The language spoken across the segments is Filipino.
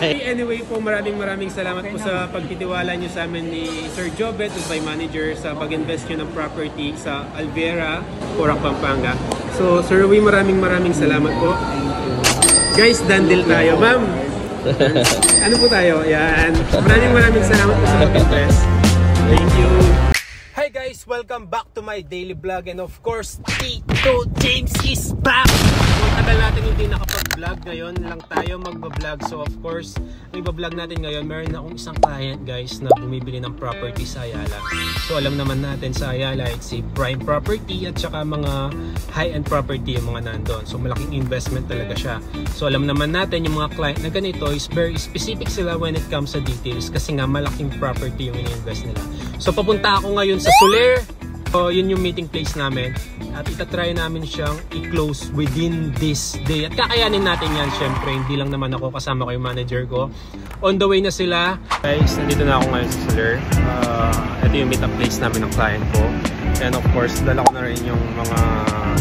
Anyway po, maraming salamat po sa pagtitiwala nyo sa amin ni Sir Jobet, who's my manager, sa pag-invest nyo ng property sa Alvera, Porac, Pampanga. So Sir Rui, maraming salamat po. Guys, dandil tayo, ma'am. Ano po tayo? Yan. Maraming salamat po sa pag-invest. Thank you. Hi guys, welcome back to my daily vlog, and of course, Tito James is back! So, tagal natin hindi nakapag-vlog, ngayon lang tayo mag-vlog. So of course, ang iba-vlog natin ngayon, meron akong isang client guys na bumibili ng property sa Ayala. So alam naman natin sa Ayala, it's a prime property at saka mga high-end property yung mga nandun. So malaking investment talaga siya. So alam naman natin yung mga client na ganito is very specific sila when it comes sa details kasi nga malaking property yung ini-invest nila. So papunta ako ngayon sa Soler. So yun yung meeting place namin at itatry namin siyang i-close within this day. At kakayanin natin yan syempre, hindi lang naman ako, kasama ko yung manager ko. On the way na sila. Guys, nandito na ako ngayon sa Soler. Ito yung meet-up place namin ng client ko. And of course, dala ko na rin yung mga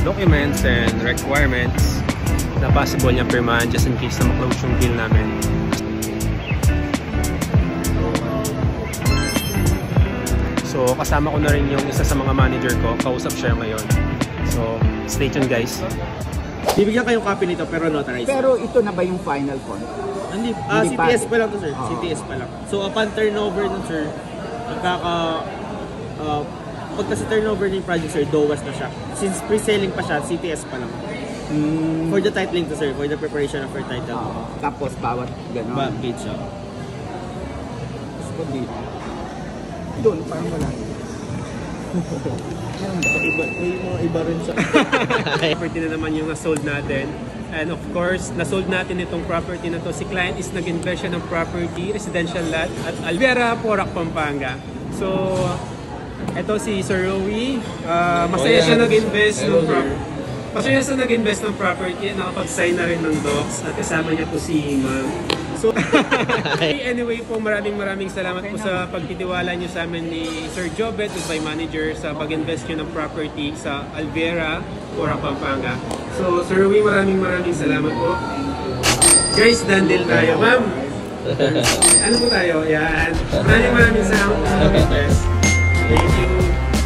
documents and requirements na possible niya pirmahan just in case na ma-close yung deal namin. So kasama ko na rin yung isa sa mga manager ko, kausap siya ngayon. So stay tuned guys. Bibigyan kayong copy nito pero notarized. Pero ito na ba yung final contract? Hindi, CTS pa lang to sir. CTS pa lang. So upon turnover nun sir, pagka sa turnover ng project sir, DOAS na siya. Since pre-selling pa siya, CTS pa lang. For the titling to sir, for the preparation of her title. Tapos bawat gano'n. Page siya. Tapos kung dito. Doon, parang wala. Iba rin siya. Property na naman yung na-sold natin. And of course, na-sold natin itong property na to. Si client is nag-invest siya ng property, residential lot at Alvera, Porac, Pampanga. So, ito si Sir Rui. Masaya siya nag-invest ng property. Masaya siya nag-invest ng property at nakapag-sign na rin ng docs. At kasama niya po si Ma'am. So, anyway po, maraming salamat po sa pagtitiwala nyo sa amin ni Sir Jobet, who's my manager, sa pag-invest nyo ng property sa Alvera, Porac, Pampanga. So, Sir Rui, maraming salamat po. Guys, dandil tayo, ma'am. Ano po tayo? Yan. Maraming salamat po sa pag-invest. Thank you.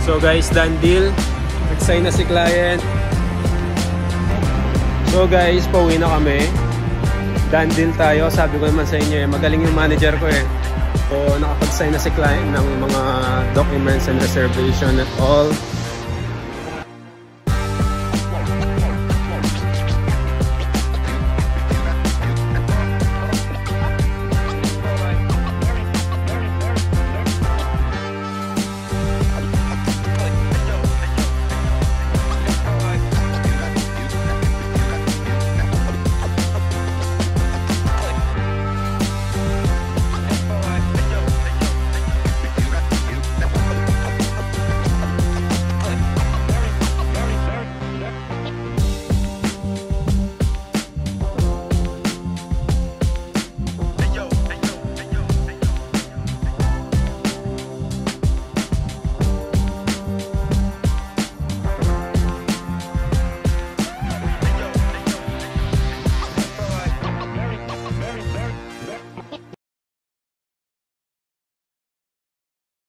So guys, done deal. Nag-sign na si client. So guys, pauwi na kami. Done deal tayo. Sabi ko naman sa inyo, magaling yung manager ko eh. So nakapag-sign na si client ng mga documents and reservation at all.